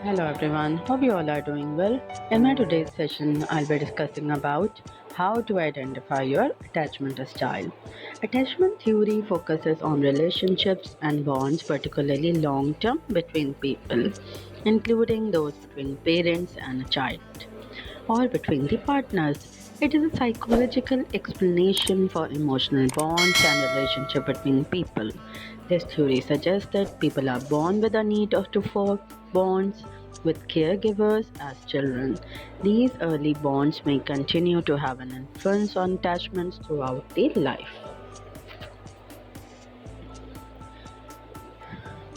Hello everyone, hope you all are doing well. In my today's session, I'll be discussing about how to identify your attachment style. Attachment theory focuses on relationships and bonds, particularly long term between people, including those between parents and a child or between the partners. It is a psychological explanation for emotional bonds and relationship between people. This theory suggests that people are born with a need to form bonds with caregivers as children. These early bonds may continue to have an influence on attachments throughout their life.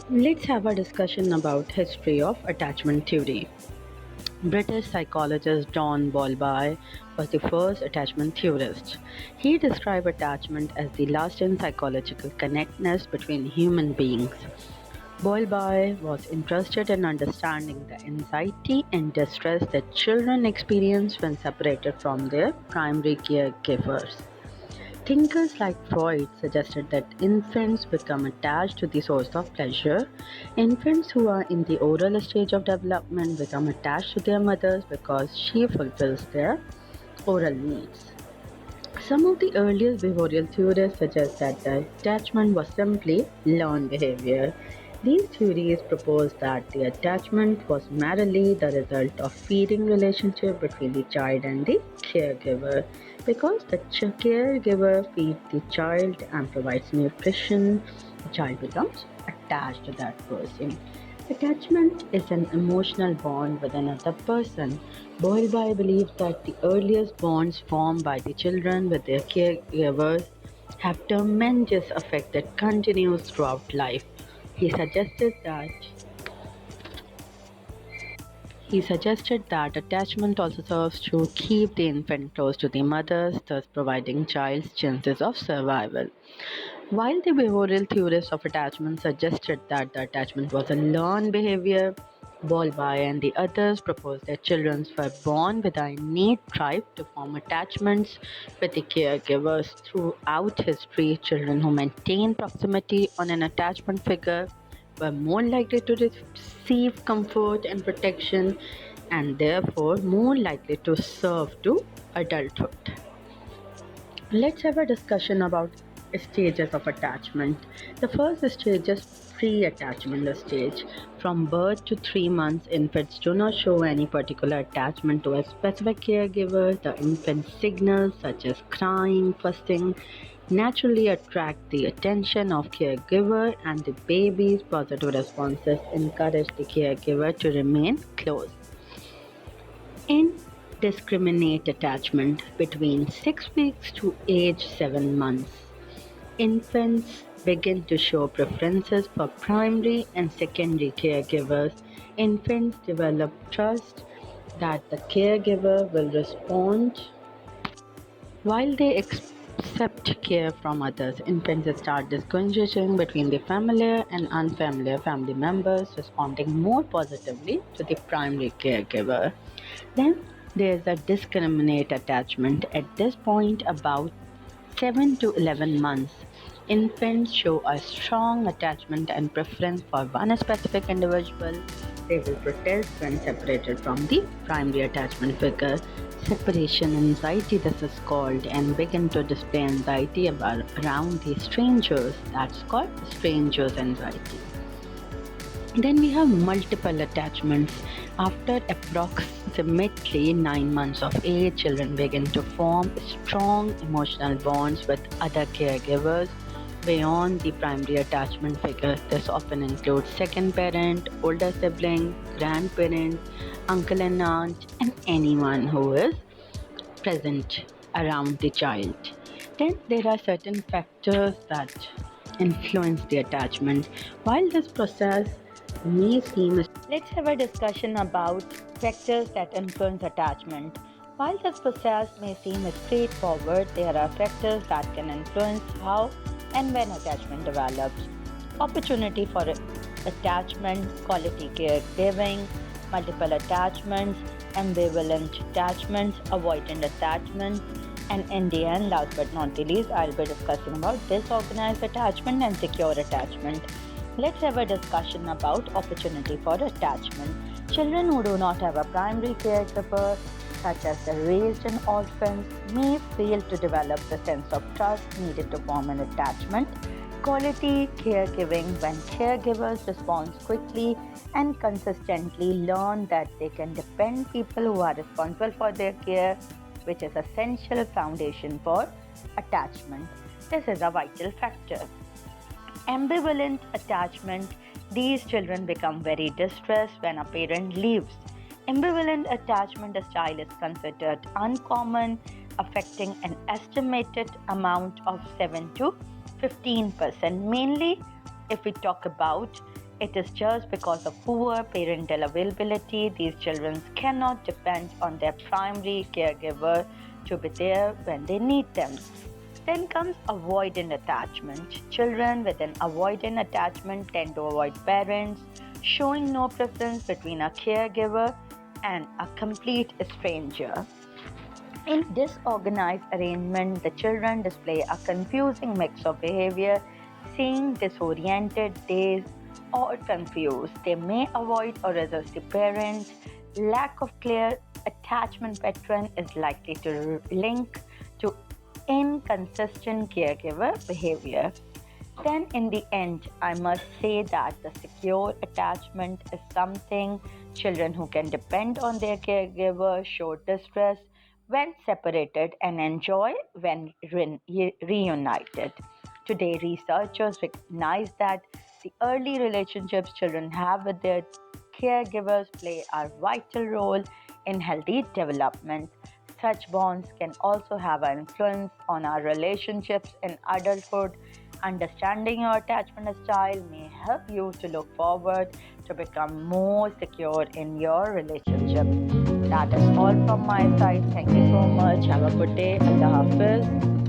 Let's have a discussion about history of attachment theory. British psychologist John Bowlby was the first attachment theorist. He described attachment as the lasting psychological connectedness between human beings. Bowlby was interested in understanding the anxiety and distress that children experience when separated from their primary caregivers. Thinkers like Freud suggested that infants become attached to the source of pleasure. Infants who are in the oral stage of development become attached to their mothers because she fulfills their oral needs. Some of the earliest behavioral theorists suggest that the attachment was simply learned behavior. These theories propose that the attachment was merely the result of feeding relationship between the child and the caregiver. Because the caregiver feeds the child and provides nutrition, the child becomes attached to that person. Attachment is an emotional bond with another person. Bowlby believes that the earliest bonds formed by the children with their caregivers have tremendous effect that continues throughout life. He suggested that he suggested that attachment also serves to keep the infant close to the mothers, thus providing child's chances of survival. While the behavioral theorists of attachment suggested that the attachment was a learned behavior, Bowlby and the others proposed that children were born with an innate drive to form attachments with the caregivers. Throughout history, children who maintain proximity on an attachment figure were more likely to receive comfort and protection and therefore more likely to serve to adulthood. Let's have a discussion about stages of attachment. The first stage is pre-attachment stage. From birth to 3 months, infants do not show any particular attachment to a specific caregiver. The infant signals such as crying, fussing, naturally attract the attention of caregiver, and the baby's positive responses encourage the caregiver to remain close. Indiscriminate attachment between 6 weeks to age 7 months. Infants begin to show preferences for primary and secondary caregivers. Infants develop trust that the caregiver will respond while they accept care from others. Infants start distinguishing between the familiar and unfamiliar family members, responding more positively to the primary caregiver. Then there is a discriminate attachment. At this point, about 7 to 11 months, infants show a strong attachment and preference for one specific individual. They will protest when separated from the primary attachment figure. Separation anxiety, this is called, and begin to display anxiety around the strangers. That's called strangers anxiety. Then we have multiple attachments. After approximately 9 months of age, children begin to form strong emotional bonds with other caregivers beyond the primary attachment figure. This often includes second parent, older sibling, grandparent, uncle and aunt, and anyone who is present around the child. Then there are certain factors that influence the attachment. While this process may seem, let's have a discussion about factors that influence attachment. While this process may seem straightforward, there are factors that can influence how and when attachment develops. Opportunity for attachment, quality caregiving, multiple attachments, ambivalent attachments, avoidant attachments, and in the end, last but not the least, I'll be discussing about disorganized attachment and secure attachment. Let's have a discussion about opportunity for attachment. Children who do not have a primary caregiver, such as the raised and orphans, may fail to develop the sense of trust needed to form an attachment. Quality caregiving, when caregivers respond quickly and consistently, learn that they can depend people who are responsible for their care, which is essential foundation for attachment. This is a vital factor. Ambivalent attachment. These children become very distressed when a parent leaves. Ambivalent attachment style is considered uncommon, affecting an estimated amount of 7 to 15%. Mainly, if we talk about it, is just because of poor parental availability. These children cannot depend on their primary caregiver to be there when they need them. Then comes avoidant attachment. Children with an avoidant attachment tend to avoid parents, showing no preference between a caregiver and a complete stranger. In disorganized arrangement, the children display a confusing mix of behavior, seem disoriented, dazed, or confused. They may avoid or resist the parents. Lack of clear attachment pattern is likely to link to inconsistent caregiver behavior. Then, in the end, I must say that the secure attachment is something children who can depend on their caregiver show distress when separated and enjoy when reunited. Today, researchers recognize that the early relationships children have with their caregivers play a vital role in healthy development. Such bonds can also have an influence on our relationships in adulthood. Understanding your attachment style may help you to look forward to become more secure in your relationship. That is all from my side. Thank you so much. Have a good day. Allah Hafiz.